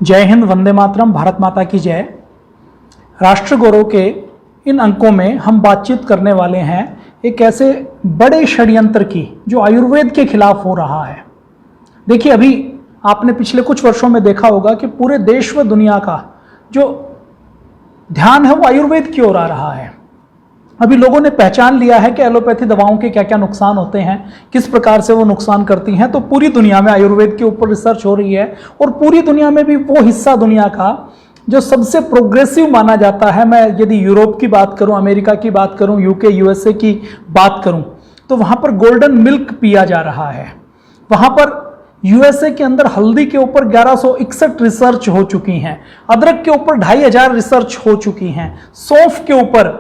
जय हिंद, वंदे मातरम, भारत माता की जय। राष्ट्र गौरव के इन अंकों में हम बातचीत करने वाले हैं एक ऐसे बड़े षड्यंत्र की जो आयुर्वेद के खिलाफ हो रहा है। देखिए, अभी आपने पिछले कुछ वर्षों में देखा होगा कि पूरे देश व दुनिया का जो ध्यान है वो आयुर्वेद की ओर आ रहा है। अभी लोगों ने पहचान लिया है कि एलोपैथी दवाओं के क्या क्या नुकसान होते हैं, किस प्रकार से वो नुकसान करती हैं। तो पूरी दुनिया में आयुर्वेद के ऊपर रिसर्च हो रही है और पूरी दुनिया में भी वो हिस्सा दुनिया का जो सबसे प्रोग्रेसिव माना जाता है, मैं यदि यूरोप की बात करूं, अमेरिका की बात करूं, यूके यूएसए की बात करूं, तो वहां पर गोल्डन मिल्क पिया जा रहा है। वहां पर यूएसए के अंदर हल्दी के ऊपर 1161 रिसर्च हो चुकी हैं, अदरक के ऊपर 2500 रिसर्च हो चुकी हैं, सौंफ के ऊपर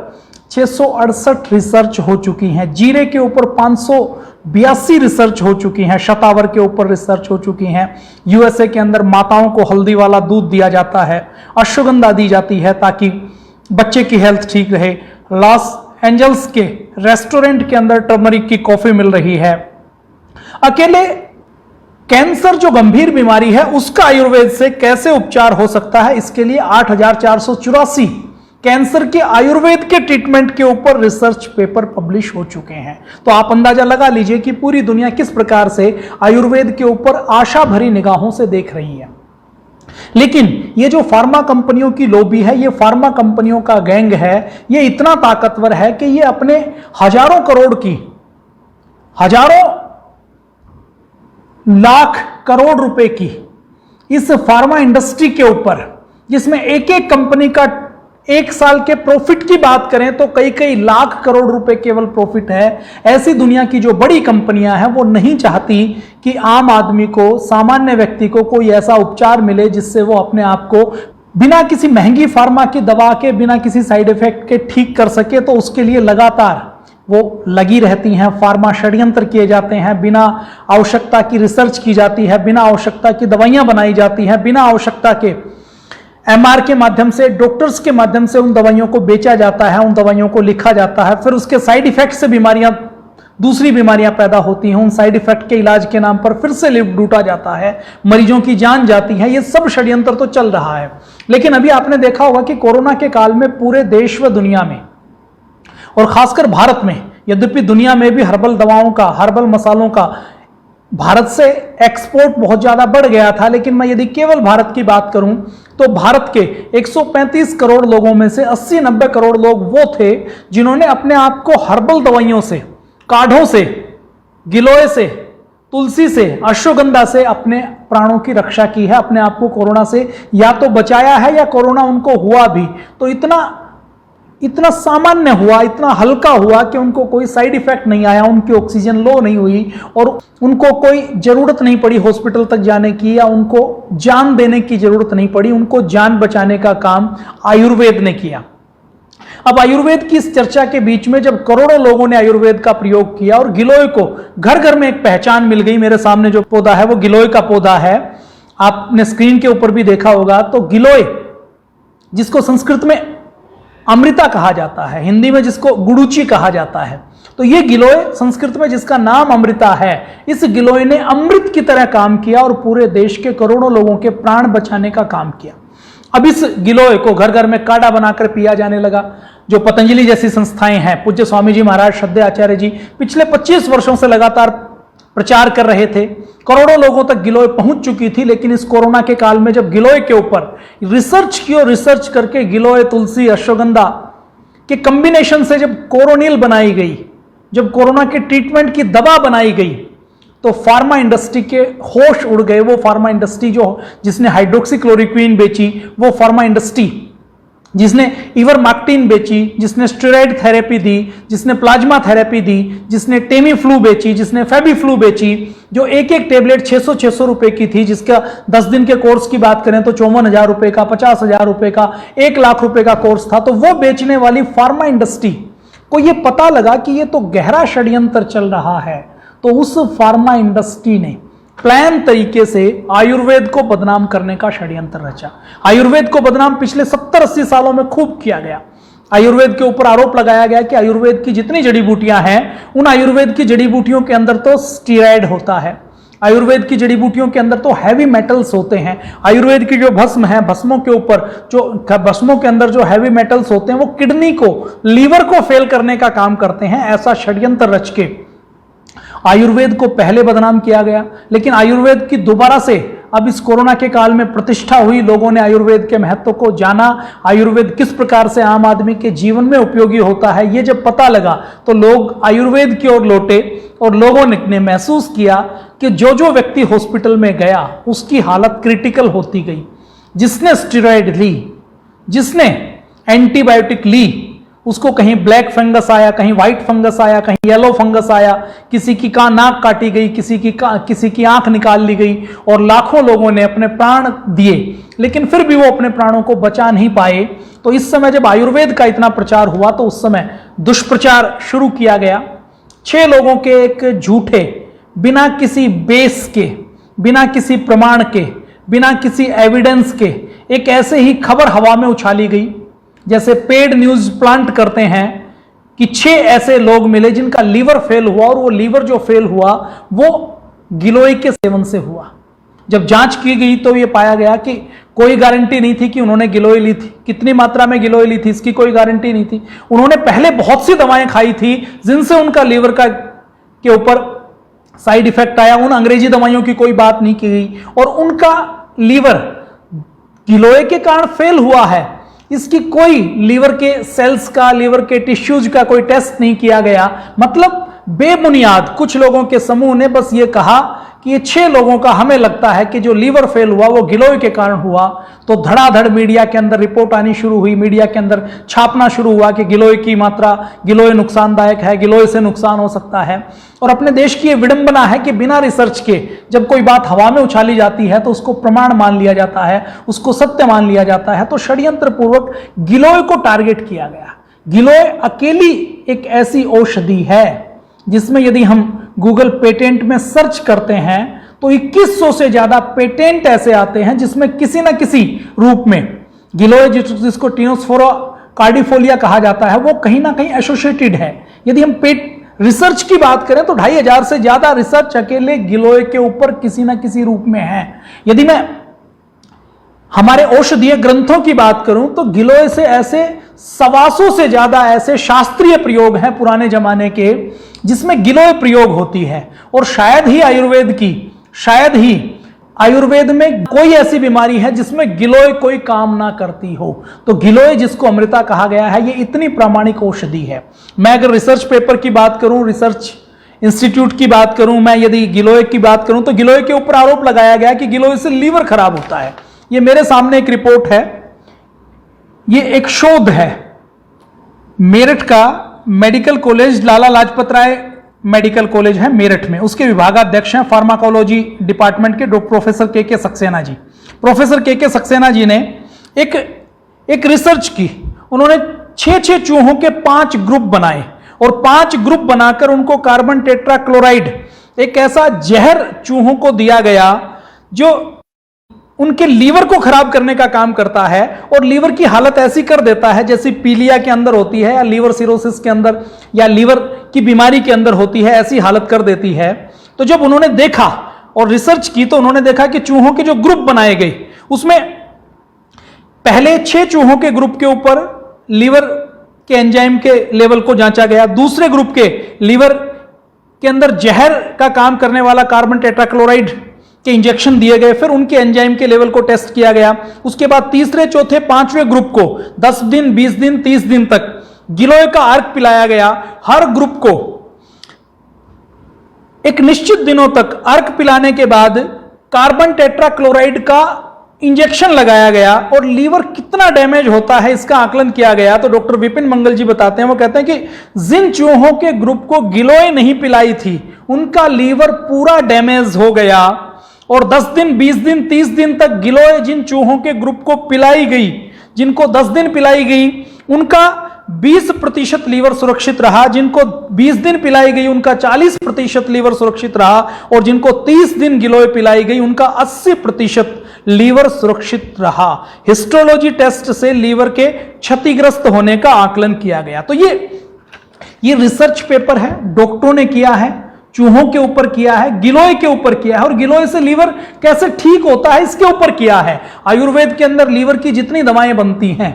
668 रिसर्च हो चुकी हैं, जीरे के ऊपर 582 रिसर्च हो चुकी हैं, शतावर के ऊपर रिसर्च हो चुकी हैं। यूएसए के अंदर माताओं को हल्दी वाला दूध दिया जाता है, अश्वगंधा दी जाती है ताकि बच्चे की हेल्थ ठीक रहे। लॉस एंजल्स के रेस्टोरेंट के अंदर टर्मरिक की कॉफी मिल रही है। अकेले कैंसर जो गंभीर बीमारी है उसका आयुर्वेद से कैसे उपचार हो सकता है, इसके लिए 8484 कैंसर के आयुर्वेद के ट्रीटमेंट के ऊपर रिसर्च पेपर पब्लिश हो चुके हैं। तो आप अंदाजा लगा लीजिए कि पूरी दुनिया किस प्रकार से आयुर्वेद के ऊपर आशा भरी निगाहों से देख रही है। लेकिन ये जो फार्मा कंपनियों की लॉबी है, ये फार्मा कंपनियों का गैंग है, ये इतना ताकतवर है कि ये अपने हजारों करोड़ की, हजारों लाख करोड़ रुपए की इस फार्मा इंडस्ट्री के ऊपर, जिसमें एक एक कंपनी का एक साल के प्रॉफिट की बात करें तो कई कई लाख करोड़ रुपए केवल प्रॉफिट है, ऐसी दुनिया की जो बड़ी कंपनियां हैं वो नहीं चाहती कि आम आदमी को, सामान्य व्यक्ति को कोई ऐसा उपचार मिले जिससे वो अपने आप को बिना किसी महंगी फार्मा की दवा के, बिना किसी साइड इफेक्ट के ठीक कर सके। तो उसके लिए लगातार वो लगी रहती हैं, फार्मा षड्यंत्र किए जाते हैं, बिना आवश्यकता की रिसर्च की जाती है, बिना आवश्यकता की दवाइयां बनाई जाती हैं, बिना आवश्यकता के एमआर के माध्यम से, डॉक्टर्स के माध्यम से उन दवाइयों को बेचा जाता है, उन दवाइयों को लिखा जाता है, फिर उसके साइड इफेक्ट से दूसरी बीमारियां पैदा होती हैं, उन साइड इफेक्ट के इलाज के नाम पर फिर से लूटा जाता है, मरीजों की जान जाती है। ये सब षड्यंत्र तो चल रहा है। लेकिन अभी आपने देखा होगा कि कोरोना के काल में पूरे देश व दुनिया में और खासकर भारत में, यद्यपि दुनिया में भी हर्बल दवाओं का, हर्बल मसालों का भारत से एक्सपोर्ट बहुत ज्यादा बढ़ गया था, लेकिन मैं यदि केवल भारत की बात करूं तो भारत के 135 करोड़ लोगों में से 80-90 करोड़ लोग वो थे जिन्होंने अपने आप को हर्बल दवाइयों से, काढ़ों से, गिलोय से, तुलसी से, अश्वगंधा से अपने प्राणों की रक्षा की है, अपने आप को कोरोना से या तो बचाया है या कोरोना उनको हुआ भी तो इतना सामान्य हुआ, इतना हल्का हुआ कि उनको कोई साइड इफेक्ट नहीं आया, उनकी ऑक्सीजन लो नहीं हुई और उनको कोई जरूरत नहीं पड़ी हॉस्पिटल तक जाने की, या उनको जान देने की जरूरत नहीं पड़ी। उनको जान बचाने का काम आयुर्वेद ने किया। अब आयुर्वेद की इस चर्चा के बीच में जब करोड़ों लोगों ने आयुर्वेद का प्रयोग किया और गिलोय को घर घर में एक पहचान मिल गई, मेरे सामने जो पौधा है वो गिलोय का पौधा है, आपने स्क्रीन के ऊपर भी देखा होगा। तो गिलोय, जिसको संस्कृत में अमृता कहा जाता है, हिंदी में जिसको गुड़ूची कहा जाता है, तो ये गिलोय संस्कृत में जिसका नाम अमृता है, इस गिलोय ने अमृत की तरह काम किया और पूरे देश के करोड़ों लोगों के प्राण बचाने का काम किया। अब इस गिलोय को घर घर में काढ़ा बनाकर पिया जाने लगा। जो पतंजलि जैसी संस्थाएं हैं, पूज्य स्वामी जी महाराज श्रद्धेय आचार्य जी पिछले 25 वर्षों से लगातार प्रचार कर रहे थे, करोड़ों लोगों तक गिलोय पहुंच चुकी थी। लेकिन इस कोरोना के काल में जब गिलोय के ऊपर रिसर्च की और रिसर्च करके गिलोय, तुलसी, अश्वगंधा के कॉम्बिनेशन से जब कोरोनिल बनाई गई, जब कोरोना के ट्रीटमेंट की दवा बनाई गई, तो फार्मा इंडस्ट्री के होश उड़ गए। वो फार्मा इंडस्ट्री जिसने हाइड्रोक्सीक्लोरोक्विन बेची, वो फार्मा इंडस्ट्री जिसने इवरमेक्टिन बेची, जिसने स्टेरॉइड थेरेपी दी, जिसने प्लाज्मा थेरेपी दी, जिसने टेमीफ्लू बेची, जिसने फेबीफ्लू बेची, जो एक एक टेबलेट 600 रुपए की थी, जिसका 10 दिन के कोर्स की बात करें तो 54,000 रुपए का, 50,000 रुपए का, 1 लाख रुपए का कोर्स था। तो वो बेचने वाली फार्मा इंडस्ट्री को ये पता लगा कि ये तो गहरा षड्यंत्र चल रहा है, तो उस फार्मा इंडस्ट्री ने प्लान तरीके से आयुर्वेद को बदनाम करने का षड्यंत्र रचा। आयुर्वेद को बदनाम पिछले 70-80 सालों में खूब किया गया। आयुर्वेद के ऊपर आरोप लगाया गया कि आयुर्वेद की जितनी जड़ी बूटियां हैं, उन आयुर्वेद की जड़ी बूटियों के अंदर तो स्टीरॉयड होता है, आयुर्वेद की जड़ी बूटियों के अंदर तो हैवी मेटल्स होते हैं। आयुर्वेद की जो भस्म है, भस्मों के ऊपर जो भस्मों के अंदर जो हैवी मेटल्स होते हैं वो किडनी को, लीवर को फेल करने का काम करते हैं। ऐसा षड्यंत्र रच के आयुर्वेद को पहले बदनाम किया गया, लेकिन आयुर्वेद की दोबारा से अब इस कोरोना के काल में प्रतिष्ठा हुई, लोगों ने आयुर्वेद के महत्व को जाना, आयुर्वेद किस प्रकार से आम आदमी के जीवन में उपयोगी होता है ये जब पता लगा तो लोग आयुर्वेद की ओर लौटे और लोगों ने महसूस किया कि जो जो व्यक्ति हॉस्पिटल में गया उसकी हालत क्रिटिकल होती गई। जिसने स्टेरॉइड ली, जिसने एंटीबायोटिक ली, उसको कहीं ब्लैक फंगस आया, कहीं व्हाइट फंगस आया, कहीं येलो फंगस आया, किसी की नाक काटी गई, किसी की आंख निकाल ली गई और लाखों लोगों ने अपने प्राण दिए, लेकिन फिर भी वो अपने प्राणों को बचा नहीं पाए। तो इस समय जब आयुर्वेद का इतना प्रचार हुआ तो उस समय दुष्प्रचार शुरू किया गया। 6 लोगों के एक झूठे, बिना किसी बेस के, बिना किसी प्रमाण के, बिना किसी एविडेंस के एक ऐसे ही खबर हवा में उछाली गई, जैसे पेड न्यूज प्लांट करते हैं कि 6 ऐसे लोग मिले जिनका लीवर फेल हुआ और वो लीवर जो फेल हुआ वो गिलोय के सेवन से हुआ। जब जांच की गई तो ये पाया गया कि कोई गारंटी नहीं थी कि उन्होंने गिलोय ली थी, कितनी मात्रा में गिलोय ली थी इसकी कोई गारंटी नहीं थी। उन्होंने पहले बहुत सी दवाएं खाई थी जिनसे उनका लीवर के ऊपर साइड इफेक्ट आया। उन अंग्रेजी दवाइयों की कोई बात नहीं की गई और उनका लीवर गिलोय के कारण फेल हुआ है, इसकी कोई लीवर के सेल्स का, लीवर के टिश्यूज का कोई टेस्ट नहीं किया गया। मतलब बेबुनियाद कुछ लोगों के समूह ने बस ये कहा कि ये 6 लोगों का हमें लगता है कि जो लीवर फेल हुआ वो गिलोय के कारण हुआ। तो धड़ाधड़ मीडिया के अंदर रिपोर्ट आनी शुरू हुई, मीडिया के अंदर छापना शुरू हुआ कि गिलोय की मात्रा, गिलोय नुकसानदायक है, गिलोय से नुकसान हो सकता है। और अपने देश की ये विडंबना है कि बिना रिसर्च के जब कोई बात हवा में उछाली जाती है तो उसको प्रमाण मान लिया जाता है, उसको सत्य मान लिया जाता है। तो षड्यंत्र पूर्वक गिलोय को टारगेट किया गया। गिलोय अकेली एक ऐसी औषधि है जिसमें यदि हम गूगल पेटेंट में सर्च करते हैं तो 2100 से ज्यादा पेटेंट ऐसे आते हैं जिसमें किसी न किसी रूप में गिलोय, जिसको टिनोस्फोरा कार्डिफोलिया कहा जाता है, वो कहीं ना कहीं एसोसिएटेड है। यदि हम रिसर्च की बात करें तो 2500 से ज्यादा रिसर्च अकेले गिलोय के ऊपर किसी न किसी रूप में है। यदि मैं हमारे औषधीय ग्रंथों की बात करूं तो गिलोय से ऐसे 125 से ज्यादा ऐसे शास्त्रीय प्रयोग हैं पुराने जमाने के जिसमें गिलोय प्रयोग होती है। और शायद ही आयुर्वेद में कोई ऐसी बीमारी है जिसमें गिलोय कोई काम ना करती हो। तो गिलोय, जिसको अमृता कहा गया है, ये इतनी प्रामाणिक औषधि है। मैं अगर रिसर्च पेपर की बात करूं, रिसर्च इंस्टीट्यूट की बात करूं, मैं यदि गिलोय की बात करूं तो गिलोय के ऊपर आरोप लगाया गया कि गिलोय से लीवर खराब होता है। ये मेरे सामने एक रिपोर्ट है, ये एक शोध है मेरठ का medical college, Lala Lajpat Rai medical college है मेरठ में, उसके विभागाध्यक्ष हैं फार्माकोलॉजी डिपार्टमेंट के प्रोफेसर के सक्सेना जी। प्रोफेसर के सक्सेना जी ने एक रिसर्च की। उन्होंने 6 चूहों के 5 ग्रुप बनाए और 5 ग्रुप बनाकर उनको कार्बन टेट्राक्लोराइड, एक ऐसा जहर चूहों को दिया गया जो उनके लीवर को खराब करने का काम करता है और लीवर की हालत ऐसी कर देता है जैसी पीलिया के अंदर होती है या लीवर सिरोसिस के अंदर या लीवर की बीमारी के अंदर होती है, ऐसी हालत कर देती है। तो जब उन्होंने देखा और रिसर्च की तो उन्होंने देखा कि चूहों के जो ग्रुप बनाए गए उसमें पहले 6 चूहों के ग्रुप के ऊपर लीवर के एंजाइम के लेवल को जांचा गया, दूसरे ग्रुप के लीवर के अंदर जहर का काम करने वाला कार्बन टेट्राक्लोराइड के इंजेक्शन दिए गए, फिर उनके एंजाइम के लेवल को टेस्ट किया गया। उसके बाद तीसरे, चौथे, 5वें ग्रुप को 10 दिन, 20 दिन, 30 दिन तक गिलोय का अर्क पिलाया गया। हर ग्रुप को एक निश्चित दिनों तक अर्क पिलाने के बाद कार्बन टेट्राक्लोराइड का इंजेक्शन लगाया गया और लीवर कितना डैमेज होता है इसका आकलन किया गया। तो डॉक्टर विपिन मंगल जी बताते हैं, वो कहते हैं कि जिन चूहों के ग्रुप को गिलोय नहीं पिलाई थी उनका लीवर पूरा डैमेज हो गया और 10 दिन, 20 दिन, 30 दिन तक गिलोय जिन चूहों के ग्रुप को पिलाई गई, जिनको 10 दिन पिलाई गई उनका 20% लीवर सुरक्षित रहा, जिनको 20 दिन पिलाई गई उनका 40% लीवर सुरक्षित रहा और जिनको 30 दिन गिलोय पिलाई गई उनका 80% लीवर सुरक्षित रहा। हिस्टोलॉजी टेस्ट से लीवर के क्षतिग्रस्त होने का आकलन किया गया। तो ये रिसर्च पेपर है, डॉक्टरों ने किया है, चूहों के ऊपर किया है, गिलोय के ऊपर किया है, और गिलोय से लीवर कैसे ठीक होता है इसके ऊपर किया है। आयुर्वेद के अंदर लीवर की जितनी दवाएं बनती हैं,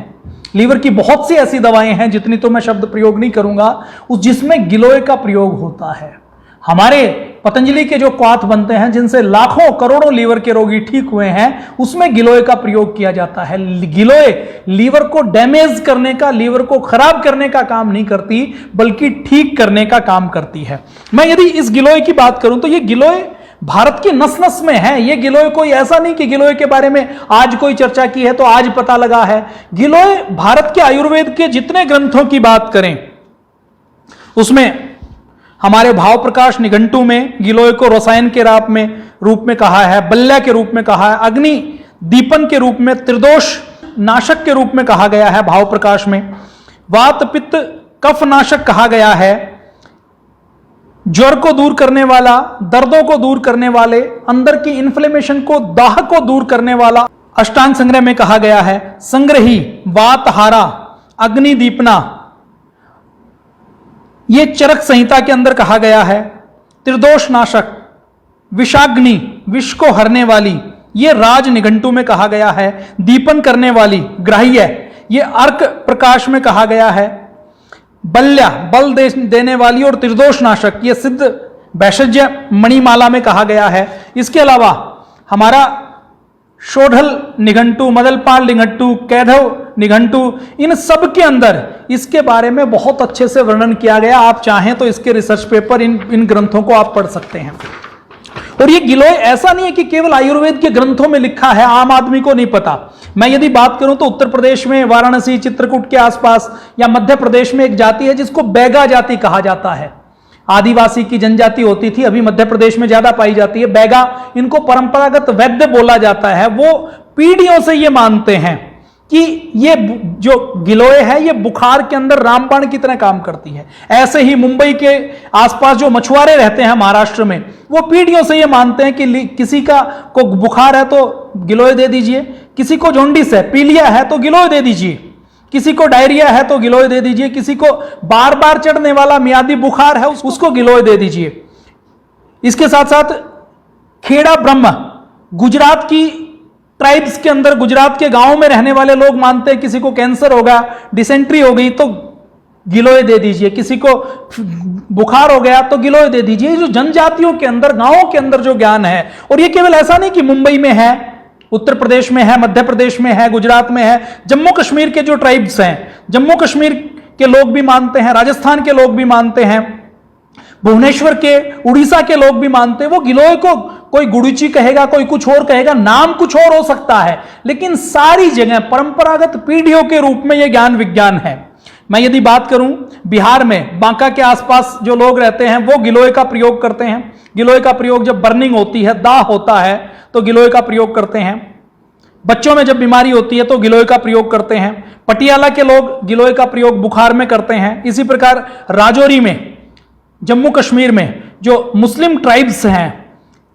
लीवर की बहुत सी ऐसी दवाएं हैं, जितनी तो मैं शब्द प्रयोग नहीं करूंगा, उस जिसमें गिलोय का प्रयोग होता है। हमारे पतंजलि के जो क्वाथ बनते हैं, जिनसे लाखों करोड़ों लीवर के रोगी ठीक हुए हैं, उसमें गिलोय का प्रयोग किया जाता है। गिलोय लीवर को डैमेज करने का, लीवर को खराब करने का काम नहीं करती, बल्कि ठीक करने का काम करती है। मैं यदि इस गिलोय की बात करूं तो ये गिलोय भारत की नस नस में है। ये गिलोय कोई ऐसा नहीं कि गिलोय के बारे में आज कोई चर्चा की है तो आज पता लगा है। गिलोय भारत के आयुर्वेद के जितने ग्रंथों की बात करें, उसमें हमारे भाव प्रकाश निघंटू में गिलोय को रसायन के रूप में कहा है, बल्ल्या के रूप में कहा है, अग्नि दीपन के रूप में, त्रिदोष नाशक के रूप में कहा गया है भाव प्रकाश में, वात पित्त कफ नाशक कहा गया है, ज्वर को दूर करने वाला, दर्दों को दूर करने वाले, अंदर की इन्फ्लेमेशन को, दाह को दूर करने वाला अष्टांग संग्रह में कहा गया है, संग्रही, वातहारा, अग्नि दीपना, ये चरक संहिता के अंदर कहा गया है, त्रिदोष नाशक, विषाग्नि, विष को हरने वाली, ये राज निघंटू में कहा गया है, दीपन करने वाली, ग्राह्य, ये अर्क प्रकाश में कहा गया है, बल्या, बल देने वाली, और त्रिदोष नाशक, ये सिद्ध वैशज्य मणिमाला में कहा गया है। इसके अलावा हमारा शोढल निघंटू, मदलपाल निघंटू, कैधव निघंटू, इन सब के अंदर इसके बारे में बहुत अच्छे से वर्णन किया गया। आप चाहें तो इसके रिसर्च पेपर, इन ग्रंथों को आप पढ़ सकते हैं। और ये गिलोय ऐसा नहीं है कि केवल आयुर्वेद के ग्रंथों में लिखा है, आम आदमी को नहीं पता। मैं यदि बात करूं तो उत्तर प्रदेश में वाराणसी, चित्रकूट के आसपास, या मध्य प्रदेश में एक जाति है जिसको बैगा जाति कहा जाता है। आदिवासी की जनजाति होती थी, अभी मध्य प्रदेश में ज्यादा पाई जाती है। बैगा, इनको परंपरागत वैद्य बोला जाता है। वो पीढ़ियों से ये मानते हैं कि ये जो गिलोय है ये बुखार के अंदर रामबाण की तरह काम करती है। ऐसे ही मुंबई के आसपास जो मछुआरे रहते हैं महाराष्ट्र में, वो पीढ़ियों से ये मानते हैं कि किसी को बुखार है तो गिलोय दे दीजिए, किसी को जॉन्डिस है, पीलिया है तो गिलोय दे दीजिए, किसी को डायरिया है तो गिलोय दे दीजिए, किसी को बार बार चढ़ने वाला मियादी बुखार है उसको गिलोय दे दीजिए। इसके साथ साथ खेड़ा ब्रह्म, गुजरात की ट्राइब्स के अंदर, गुजरात के गांवों में रहने वाले लोग मानते हैं किसी को कैंसर होगा, डिसेंट्री हो गई तो गिलोय दे दीजिए, किसी को बुखार हो गया तो गिलोय दे दीजिए। जो जनजातियों के अंदर, गांवों के अंदर जो ज्ञान है, और ये केवल ऐसा नहीं कि मुंबई में है, उत्तर प्रदेश में है, मध्य प्रदेश में है, गुजरात में है, जम्मू कश्मीर के जो ट्राइब्स हैं, जम्मू कश्मीर के लोग भी मानते हैं, राजस्थान के लोग भी मानते हैं, भुवनेश्वर के, उड़ीसा के लोग भी मानते हैं। वो गिलोय को कोई गुड़ुची कहेगा, कोई कुछ और कहेगा, नाम कुछ और हो सकता है, लेकिन सारी जगह परंपरागत पीढ़ियों के रूप में यह ज्ञान विज्ञान है। मैं यदि बात करूं बिहार में, बांका के आसपास जो लोग रहते हैं वो गिलोय का प्रयोग करते हैं। गिलोय का प्रयोग जब बर्निंग होती है, दाह होता है, तो गिलोय का प्रयोग करते हैं। बच्चों में जब बीमारी होती है तो गिलोय का प्रयोग करते हैं। पटियाला के लोग गिलोय का प्रयोग बुखार में करते हैं। इसी प्रकार राजौरी में, जम्मू कश्मीर में जो मुस्लिम ट्राइब्स हैं,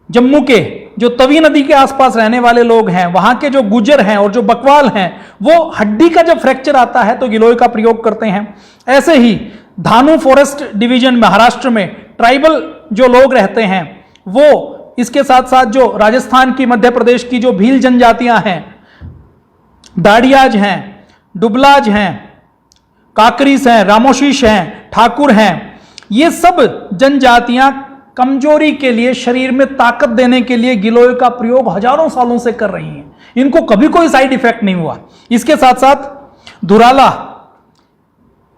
जम्मू के जो तवी नदी के आसपास रहने वाले लोग हैं, वहां के जो गुजर हैं और जो बकवाल हैं, वो हड्डी का जब फ्रैक्चर आता है तो गिलोय का प्रयोग करते हैं। ऐसे ही धानु फॉरेस्ट डिवीजन महाराष्ट्र में ट्राइबल जो लोग रहते हैं, वो, इसके साथ साथ जो राजस्थान की, मध्य प्रदेश की जो भील जनजातियां हैं, दाड़ियाज हैं, डुबलाज हैं, काकरीस हैं, रामोशीश हैं, ठाकुर हैं, ये सब जनजातियां कमजोरी के लिए, शरीर में ताकत देने के लिए गिलोय का प्रयोग हजारों सालों से कर रही हैं। इनको कभी कोई साइड इफेक्ट नहीं हुआ। इसके साथ साथ धुराला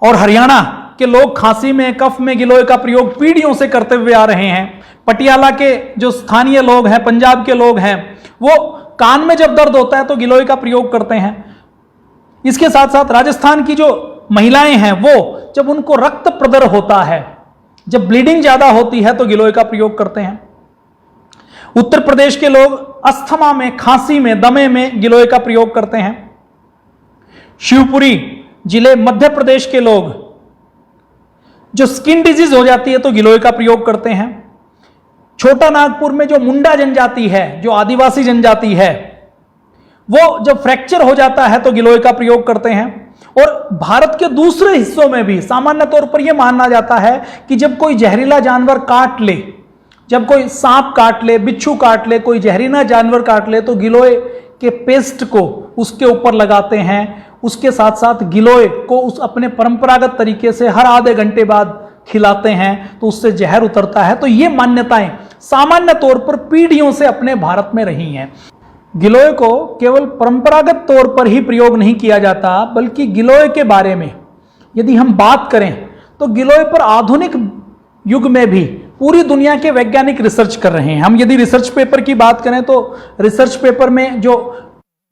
और हरियाणा के लोग खांसी में, कफ में गिलोय का प्रयोग पीढ़ियों से करते हुए आ रहे हैं। पटियाला के जो स्थानीय लोग हैं, पंजाब के लोग हैं, वो कान में जब दर्द होता है तो गिलोय का प्रयोग करते हैं। इसके साथ साथ राजस्थान की जो महिलाएं हैं, वो जब उनको रक्त प्रदर होता है, जब ब्लीडिंग ज्यादा होती है, तो गिलोय का प्रयोग करते हैं। उत्तर प्रदेश के लोग अस्थमा में, खांसी में, दमे में गिलोय का प्रयोग करते हैं। शिवपुरी जिले मध्य प्रदेश के लोग जो स्किन डिजीज हो जाती है तो गिलोय का प्रयोग करते हैं। छोटा नागपुर में जो मुंडा जनजाति है, जो आदिवासी जनजाति है, वो जब फ्रैक्चर हो जाता है तो गिलोय का प्रयोग करते हैं। और भारत के दूसरे हिस्सों में भी सामान्य तौर पर यह माना जाता है कि जब कोई जहरीला जानवर काट ले, जब कोई सांप काट ले, बिच्छू काट ले, कोई जहरीला जानवर काट ले, तो गिलोय के पेस्ट को उसके ऊपर लगाते हैं। उसके साथ साथ गिलोय को उस अपने परंपरागत तरीके से हर आधे घंटे बाद खिलाते हैं, तो उससे जहर उतरता है। तो ये मान्यताएं सामान्य तौर पर पीढ़ियों से अपने भारत में रही हैं। गिलोय को केवल परंपरागत तौर पर ही प्रयोग नहीं किया जाता, बल्कि गिलोय के बारे में यदि हम बात करें तो गिलोय पर आधुनिक युग में भी पूरी दुनिया के वैज्ञानिक रिसर्च कर रहे हैं। हम यदि रिसर्च पेपर की बात करें तो रिसर्च पेपर में जो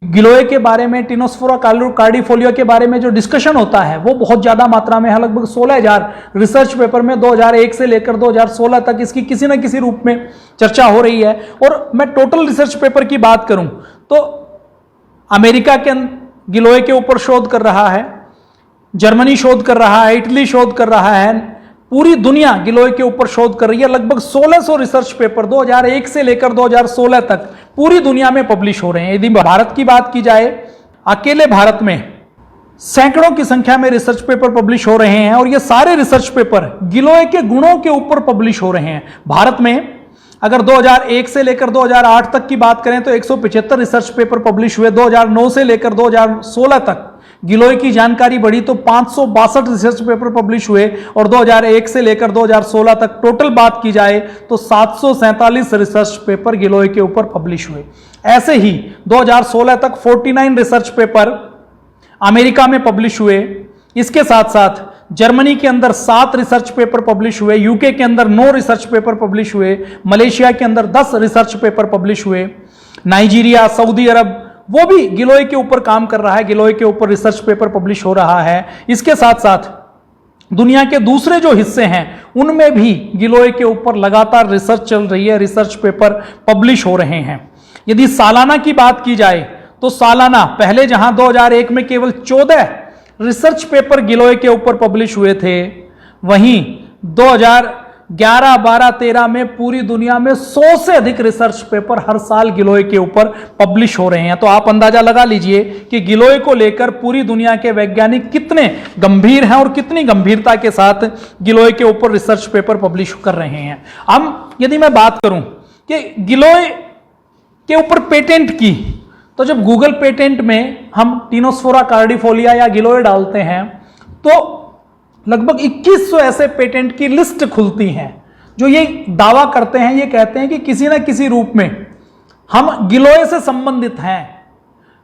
गिलोय के बारे में, टिनोस्फोरा कार्डिफोलिया के बारे में जो डिस्कशन होता है वो बहुत ज्यादा मात्रा में है। लगभग 16,000 रिसर्च पेपर में 2001 से लेकर 2016 तक इसकी किसी न किसी रूप में चर्चा हो रही है। और मैं टोटल रिसर्च पेपर की बात करूं तो अमेरिका के गिलोय के ऊपर शोध कर रहा है, जर्मनी शोध कर रहा है, इटली शोध कर रहा है, पूरी दुनिया गिलोय के ऊपर शोध कर रही है। लगभग 1600 रिसर्च पेपर 2001 से लेकर 2016 तक पूरी दुनिया में पब्लिश हो रहे हैं। यदि भारत की बात की जाए, अकेले भारत में सैकड़ों की संख्या में रिसर्च पेपर पब्लिश हो रहे हैं और ये सारे रिसर्च पेपर गिलोय के गुणों के ऊपर पब्लिश हो रहे हैं। भारत में अगर 2001 से लेकर 2008 तक की बात करें तो 175 रिसर्च पेपर पब्लिश हुए। 2009 से लेकर 2016 तक गिलोय की जानकारी बढ़ी तो 562 रिसर्च पेपर पब्लिश हुए और 2001 से लेकर 2016 तक टोटल बात की जाए तो 747 रिसर्च पेपर गिलोय के ऊपर पब्लिश हुए। ऐसे ही 2016 तक 49 रिसर्च पेपर अमेरिका में पब्लिश हुए। इसके साथ साथ जर्मनी के अंदर 7 रिसर्च पेपर पब्लिश हुए, यूके के अंदर 9 रिसर्च पेपर पब्लिश हुए, मलेशिया के अंदर 10 रिसर्च पेपर पब्लिश हुए, नाइजीरिया, सऊदी अरब वो भी गिलोय के ऊपर काम कर रहा है, गिलोय के ऊपर रिसर्च पेपर पब्लिश हो रहा है। इसके साथ साथ दुनिया के दूसरे जो हिस्से हैं उनमें भी गिलोय के ऊपर लगातार रिसर्च चल रही है, रिसर्च पेपर पब्लिश हो रहे हैं। यदि सालाना की बात की जाए तो सालाना पहले जहां 2001 में केवल 14 रिसर्च पेपर गिलोय के ऊपर पब्लिश हुए थे, वहीं 2011, 12, 13 में पूरी दुनिया में 100 से अधिक रिसर्च पेपर हर साल गिलोय के ऊपर पब्लिश हो रहे हैं। तो आप अंदाजा लगा लीजिए कि गिलोय को लेकर पूरी दुनिया के वैज्ञानिक कितने गंभीर हैं और कितनी गंभीरता के साथ गिलोय के ऊपर रिसर्च पेपर पब्लिश कर रहे हैं। अब यदि मैं बात करूं कि गिलोय के ऊपर पेटेंट की, तो जब गूगल पेटेंट में हम टिनोस्फोरा कार्डिफोलिया या गिलोय डालते हैं तो लगभग 2100 ऐसे पेटेंट की लिस्ट खुलती हैं जो ये दावा करते हैं, ये कहते हैं कि किसी न किसी रूप में हम गिलोय से संबंधित हैं।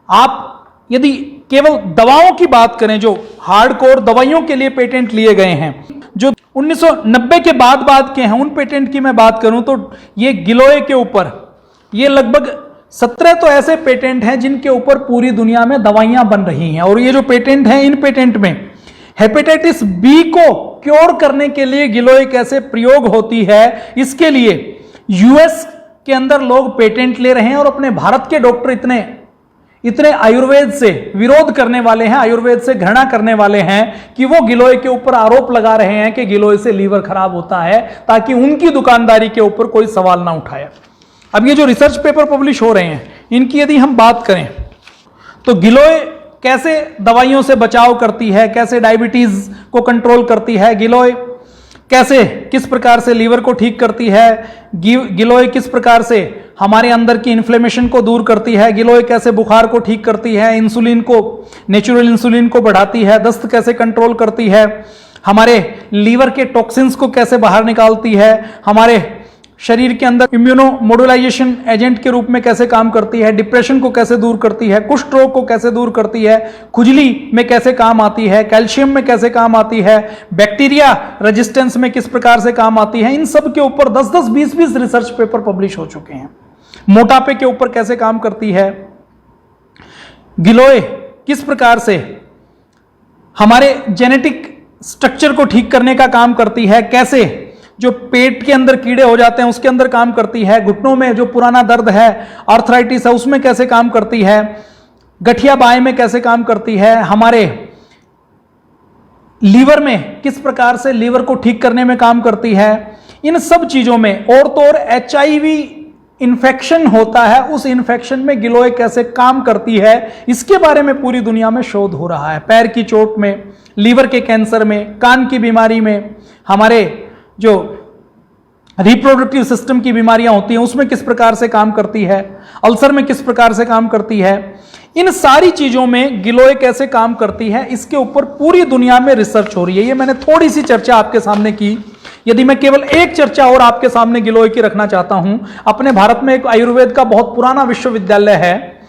आप यदि केवल दवाओं की बात करें, जो हार्डकोर दवाइयों के लिए पेटेंट लिए गए हैं, जो 1990 के बाद के हैं, उन पेटेंट की मैं बात करूं तो ये गिलोय के ऊपर ये लगभग 17 तो ऐसे पेटेंट हैं जिनके ऊपर पूरी दुनिया में दवाइयां बन रही हैं। और ये जो पेटेंट हैं, इन पेटेंट में हेपेटाइटिस बी को क्योर करने के लिए गिलोय कैसे प्रयोग होती है, इसके लिए यूएस के अंदर लोग पेटेंट ले रहे हैं। और अपने भारत के डॉक्टर इतने आयुर्वेद से विरोध करने वाले हैं, आयुर्वेद से घृणा करने वाले हैं कि वो गिलोय के ऊपर आरोप लगा रहे हैं कि गिलोय से लीवर खराब होता है, ताकि उनकी दुकानदारी के ऊपर कोई सवाल ना उठाए। अब ये जो रिसर्च पेपर पब्लिश हो रहे हैं, इनकी यदि हम बात करें तो गिलोय कैसे दवाइयों से बचाव करती है, कैसे डायबिटीज को कंट्रोल करती है, गिलोय कैसे किस प्रकार से लीवर को ठीक करती है, गिलोय किस प्रकार से हमारे अंदर की इन्फ्लेमेशन को दूर करती है, गिलोय कैसे बुखार को ठीक करती है, इंसुलिन को, नेचुरल इंसुलिन को बढ़ाती है, दस्त कैसे कंट्रोल करती है, हमारे लीवर के टॉक्सिन्स को कैसे बाहर निकालती है, हमारे शरीर के अंदर इम्यूनो मॉड्यूलाइजेशन एजेंट के रूप में कैसे काम करती है, डिप्रेशन को कैसे दूर करती है, कुष्ठ रोग को कैसे दूर करती है, खुजली में कैसे काम आती है, कैल्शियम में कैसे काम आती है, बैक्टीरिया रेजिस्टेंस में किस प्रकार से काम आती है, इन सब के ऊपर 10-10, 20-20 रिसर्च पेपर पब्लिश हो चुके हैं। मोटापे के ऊपर कैसे काम करती है, गिलोय किस प्रकार से हमारे जेनेटिक स्ट्रक्चर को ठीक करने का काम करती है, कैसे जो पेट के अंदर कीड़े हो जाते हैं उसके अंदर काम करती है, घुटनों में जो पुराना दर्द है, आर्थराइटिस है, उसमें कैसे काम करती है, गठिया बाय में कैसे काम करती है, हमारे लीवर में किस प्रकार से लीवर को ठीक करने में काम करती है। इन सब चीजों में और तो और HIV इन्फेक्शन होता है, उस इन्फेक्शन में गिलोय कैसे काम करती है, इसके बारे में पूरी दुनिया में शोध हो रहा है। पैर की चोट में, लीवर के कैंसर में, कान की बीमारी में, हमारे जो रिप्रोडक्टिव सिस्टम की बीमारियां होती हैं उसमें किस प्रकार से काम करती है, अल्सर में किस प्रकार से काम करती है, इन सारी चीजों में गिलोय कैसे काम करती है, इसके ऊपर पूरी दुनिया में रिसर्च हो रही है। ये मैंने थोड़ी सी चर्चा आपके सामने की। यदि मैं केवल एक चर्चा और आपके सामने गिलोय की रखना चाहता हूं, अपने भारत में एक आयुर्वेद का बहुत पुराना विश्वविद्यालय है,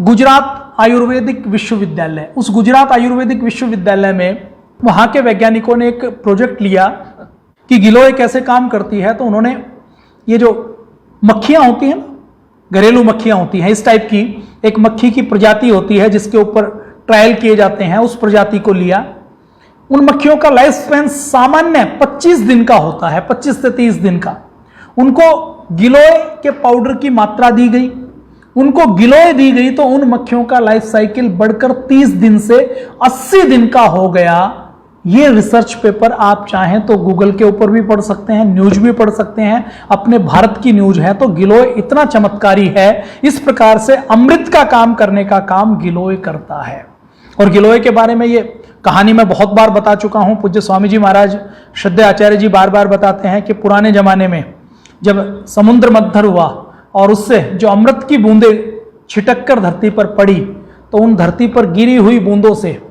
गुजरात आयुर्वेदिक विश्वविद्यालय। उस गुजरात आयुर्वेदिक विश्वविद्यालय में वहां के वैज्ञानिकों ने एक प्रोजेक्ट लिया कि गिलोय कैसे काम करती है। तो उन्होंने ये जो मक्खियां होती हैं, घरेलू मक्खियां होती हैं, इस टाइप की एक मक्खी की प्रजाति होती है जिसके ऊपर ट्रायल किए जाते हैं, उस प्रजाति को लिया। उन मक्खियों का लाइफ स्पैन सामान्य 25 दिन का होता है, 25 से 30 दिन का। उनको गिलोय के पाउडर की मात्रा दी गई, उनको गिलोय दी गई, तो उन मक्खियों का लाइफ साइकिल बढ़कर 30 दिन से 80 दिन का हो गया। ये रिसर्च पेपर आप चाहें तो गूगल के ऊपर भी पढ़ सकते हैं, न्यूज भी पढ़ सकते हैं, अपने भारत की न्यूज है। तो गिलोय इतना चमत्कारी है, इस प्रकार से अमृत का काम करने का काम गिलोय करता है। और गिलोय के बारे में ये कहानी मैं बहुत बार बता चुका हूं। पूज्य स्वामी जी महाराज श्रद्धेय आचार्य जी बार बार बताते हैं कि पुराने जमाने में जब समुद्र मंथन हुआ और उससे जो अमृत की बूंदें छिटक कर धरती पर पड़ी, तो उन धरती पर गिरी हुई बूंदों से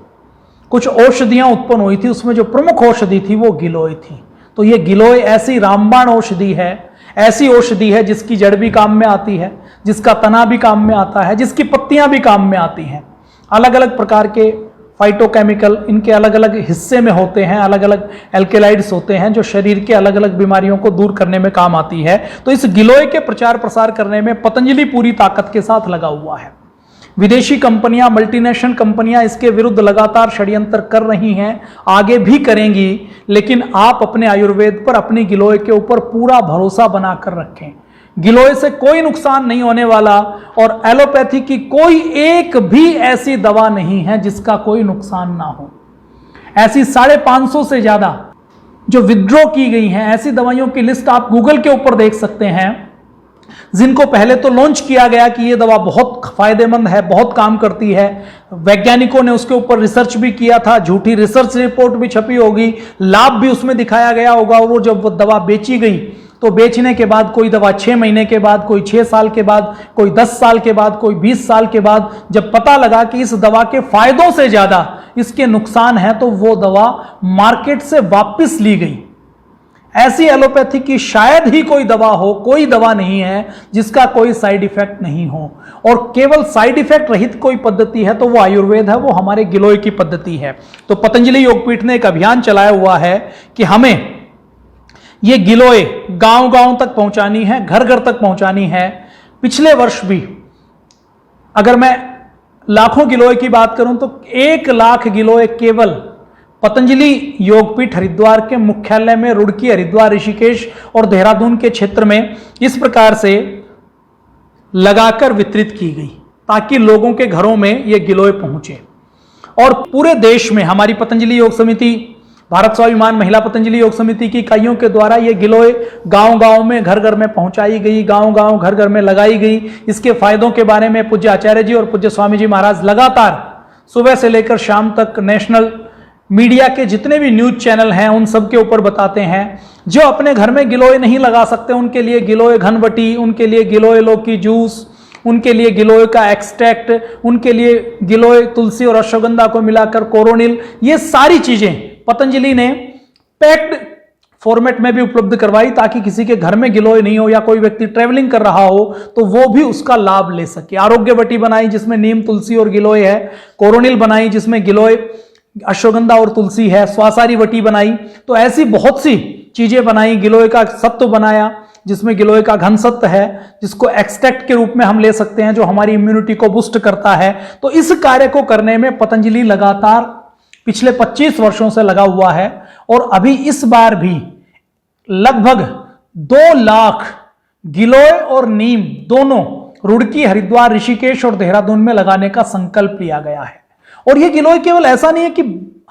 कुछ औषधियां उत्पन्न हुई थी। उसमें जो प्रमुख औषधि थी वो गिलोय थी। तो ये गिलोय ऐसी रामबाण औषधि है, ऐसी औषधि है जिसकी जड़ भी काम में आती है, जिसका तना भी काम में आता है, जिसकी पत्तियां भी काम में आती हैं। अलग अलग प्रकार के फाइटोकेमिकल इनके अलग अलग हिस्से में होते हैं, अलग अलग एल्केलाइड्स होते हैं जो शरीर के अलग अलग बीमारियों को दूर करने में काम आती है। तो इस गिलोय के प्रचार प्रसार करने में पतंजलि पूरी ताकत के साथ लगा हुआ है। विदेशी कंपनियां, मल्टीनेशनल कंपनियां इसके विरुद्ध लगातार षड्यंत्र कर रही हैं, आगे भी करेंगी। लेकिन आप अपने आयुर्वेद पर, अपनी गिलोय के ऊपर पूरा भरोसा बनाकर रखें। गिलोय से कोई नुकसान नहीं होने वाला, और एलोपैथी की कोई एक भी ऐसी दवा नहीं है जिसका कोई नुकसान ना हो। ऐसी 550 से ज्यादा जो विड्रॉ की गई हैं, ऐसी दवाइयों की लिस्ट आप गूगल के ऊपर देख सकते हैं, जिनको पहले तो लॉन्च किया गया कि ये दवा बहुत फायदेमंद है, बहुत काम करती है। वैज्ञानिकों ने उसके ऊपर रिसर्च भी किया था, झूठी रिसर्च रिपोर्ट भी छपी होगी, लाभ भी उसमें दिखाया गया होगा। और वो जब वो दवा बेची गई, तो बेचने के बाद कोई दवा 6 महीने के बाद, कोई 6 साल के बाद, कोई 10 साल के बाद, कोई 20 साल के बाद जब पता लगा कि इस दवा के फायदों से ज्यादा इसके नुकसान है, तो वो दवा मार्केट से वापस ली गई। ऐसी एलोपैथी की शायद ही कोई दवा हो, कोई दवा नहीं है जिसका कोई साइड इफेक्ट नहीं हो। और केवल साइड इफेक्ट रहित कोई पद्धति है तो वो आयुर्वेद है, वो हमारे गिलोय की पद्धति है। तो पतंजलि योगपीठ ने एक अभियान चलाया हुआ है कि हमें ये गिलोय गांव-गांव तक पहुंचानी है, घर-घर तक पहुंचानी है। पिछले वर्ष भी अगर मैं लाखों गिलोय की बात करूं तो 1 लाख गिलोय केवल पतंजलि योगपीठ हरिद्वार के मुख्यालय में, रुड़की, हरिद्वार, ऋषिकेश और देहरादून के क्षेत्र में इस प्रकार से लगाकर वितरित की गई ताकि लोगों के घरों में यह गिलोय पहुंचे। और पूरे देश में हमारी पतंजलि योग समिति, भारत स्वाभिमान महिला पतंजलि योग समिति की इकाइयों के द्वारा ये गिलोय गांव-गांव में, घर-घर में पहुंचाई गई, गांव-गांव, घर-घर में लगाई गई। इसके फायदों के बारे में पूज्य आचार्य जी और पूज्य स्वामी जी महाराज लगातार सुबह से लेकर शाम तक नेशनल मीडिया के जितने भी न्यूज चैनल हैं उन सब के ऊपर बताते हैं। जो अपने घर में गिलोय नहीं लगा सकते उनके लिए गिलोय घनवटी, उनके लिए गिलोय लौकी जूस, उनके लिए गिलोय का एक्सट्रैक्ट, उनके लिए गिलोय तुलसी और अश्वगंधा को मिलाकर कोरोनिल, ये सारी चीजें पतंजलि ने पैक्ड फॉर्मेट में भी उपलब्ध करवाई ताकि किसी के घर में गिलोय नहीं हो या कोई व्यक्ति ट्रेवलिंग कर रहा हो तो वो भी उसका लाभ ले सके। आरोग्य वटी बनाई जिसमें नीम, तुलसी और गिलोय है। कोरोनिल बनाई जिसमें गिलोय, अश्वगंधा और तुलसी है। स्वासारी वटी बनाई। तो ऐसी बहुत सी चीजें बनाई। गिलोय का सत्व बनाया जिसमें गिलोय का घन सत्व है, जिसको एक्सट्रैक्ट के रूप में हम ले सकते हैं, जो हमारी इम्यूनिटी को बूस्ट करता है। तो इस कार्य को करने में पतंजलि लगातार पिछले 25 वर्षों से लगा हुआ है। और अभी इस बार भी लगभग 2 लाख गिलोय और नीम दोनों रुड़की, हरिद्वार, ऋषिकेश और देहरादून में लगाने का संकल्प लिया गया है। और यह गिलोय केवल ऐसा नहीं है कि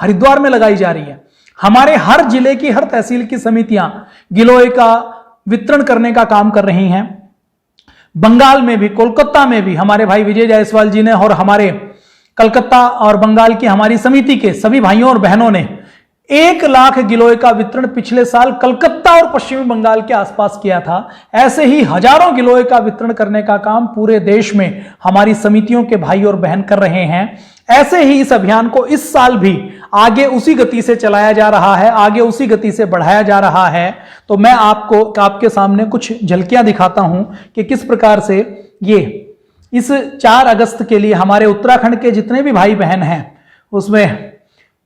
हरिद्वार में लगाई जा रही है, हमारे हर जिले की, हर तहसील की समितियां गिलोय का वितरण करने का काम कर रही हैं। बंगाल में भी, कोलकाता में भी हमारे भाई विजय जायसवाल जी ने और हमारे कलकत्ता और बंगाल की हमारी समिति के सभी भाइयों और बहनों ने 1 लाख गिलोय का वितरण पिछले साल कलकत्ता और पश्चिमी बंगाल के आसपास किया था। ऐसे ही हजारों गिलोय का वितरण करने का काम पूरे देश में हमारी समितियों के भाई और बहन कर रहे हैं। ऐसे ही इस अभियान को इस साल भी आगे उसी गति से चलाया जा रहा है, आगे उसी गति से बढ़ाया जा रहा है। तो मैं आपके सामने कुछ झलकियां दिखाता हूं कि किस प्रकार से ये इस 4 अगस्त के लिए हमारे उत्तराखंड के जितने भी भाई बहन हैं, उसमें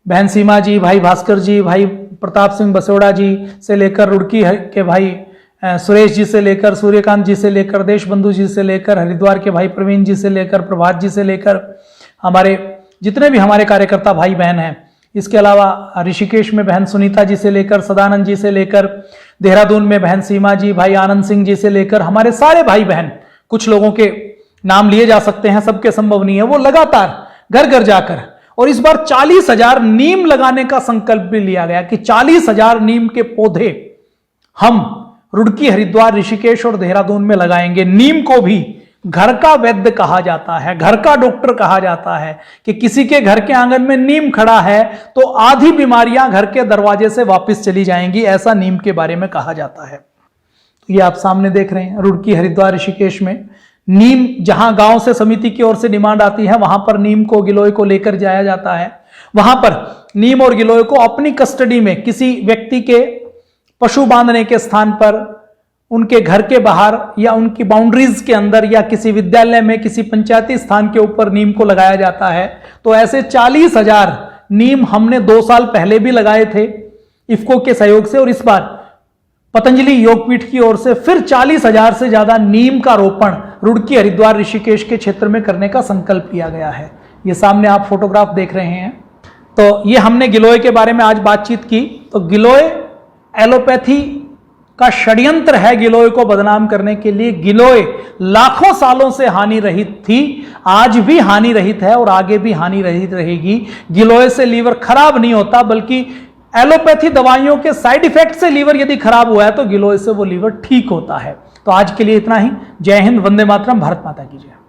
बहन सीमा जी, भाई भास्कर जी, भाई प्रताप सिंह बसोड़ा जी से लेकर रुड़की के भाई सुरेश जी से लेकर सूर्यकांत जी से लेकर देशबंधु जी से लेकर हरिद्वार के भाई प्रवीण जी से लेकर प्रभात जी से लेकर हमारे जितने भी हमारे कार्यकर्ता भाई बहन हैं, इसके अलावा ऋषिकेश में बहन सुनीता जी से लेकर सदानंद जी से लेकर देहरादून में बहन सीमा जी, भाई आनंद सिंह जी से लेकर हमारे सारे भाई बहन, कुछ लोगों के नाम लिए जा सकते हैं, सबके संभव नहीं है, वो लगातार घर घर जाकर, और इस बार 40,000 नीम लगाने का संकल्प भी लिया गया कि 40,000 नीम के पौधे हम रुड़की, हरिद्वार, ऋषिकेश और देहरादून में लगाएंगे। नीम को भी घर का वैद्य कहा जाता है, घर का डॉक्टर कहा जाता है कि किसी के घर के आंगन में नीम खड़ा है तो आधी बीमारियां घर के दरवाजे से वापस चली जाएंगी, ऐसा नीम के बारे में कहा जाता है। तो ये आप सामने देख रहे हैं रुड़की, हरिद्वार, ऋषिकेश में नीम, जहां गांव से समिति की ओर से डिमांड आती है वहां पर नीम को, गिलोय को लेकर जाया जाता है। वहां पर नीम और गिलोय को अपनी कस्टडी में किसी व्यक्ति के पशु बांधने के स्थान पर, उनके घर के बाहर या उनकी बाउंड्रीज के अंदर या किसी विद्यालय में, किसी पंचायती स्थान के ऊपर नीम को लगाया जाता है। तो ऐसे 40,000 नीम हमने 2 साल पहले भी लगाए थे इफ्को के सहयोग से, और इस बार पतंजलि योगपीठ की ओर से फिर 40,000 से ज्यादा नीम का रोपण रुड़की, हरिद्वार, ऋषिकेश के क्षेत्र में करने का संकल्प लिया गया है। ये सामने आप फोटोग्राफ देख रहे हैं। तो ये हमने गिलोय के बारे में आज बातचीत की। तो गिलोय एलोपैथी का षड्यंत्र है गिलोय को बदनाम करने के लिए। गिलोय लाखों सालों से हानि रहित थी, आज भी हानि रहित है और आगे भी हानि रहित रहेगी। गिलोय से लीवर खराब नहीं होता, बल्कि एलोपैथी दवाइयों के साइड इफेक्ट से लीवर यदि खराब हुआ है तो गिलोय से वो लीवर ठीक होता है। तो आज के लिए इतना ही। जय हिंद, वंदे मातरम, भारत माता की जय।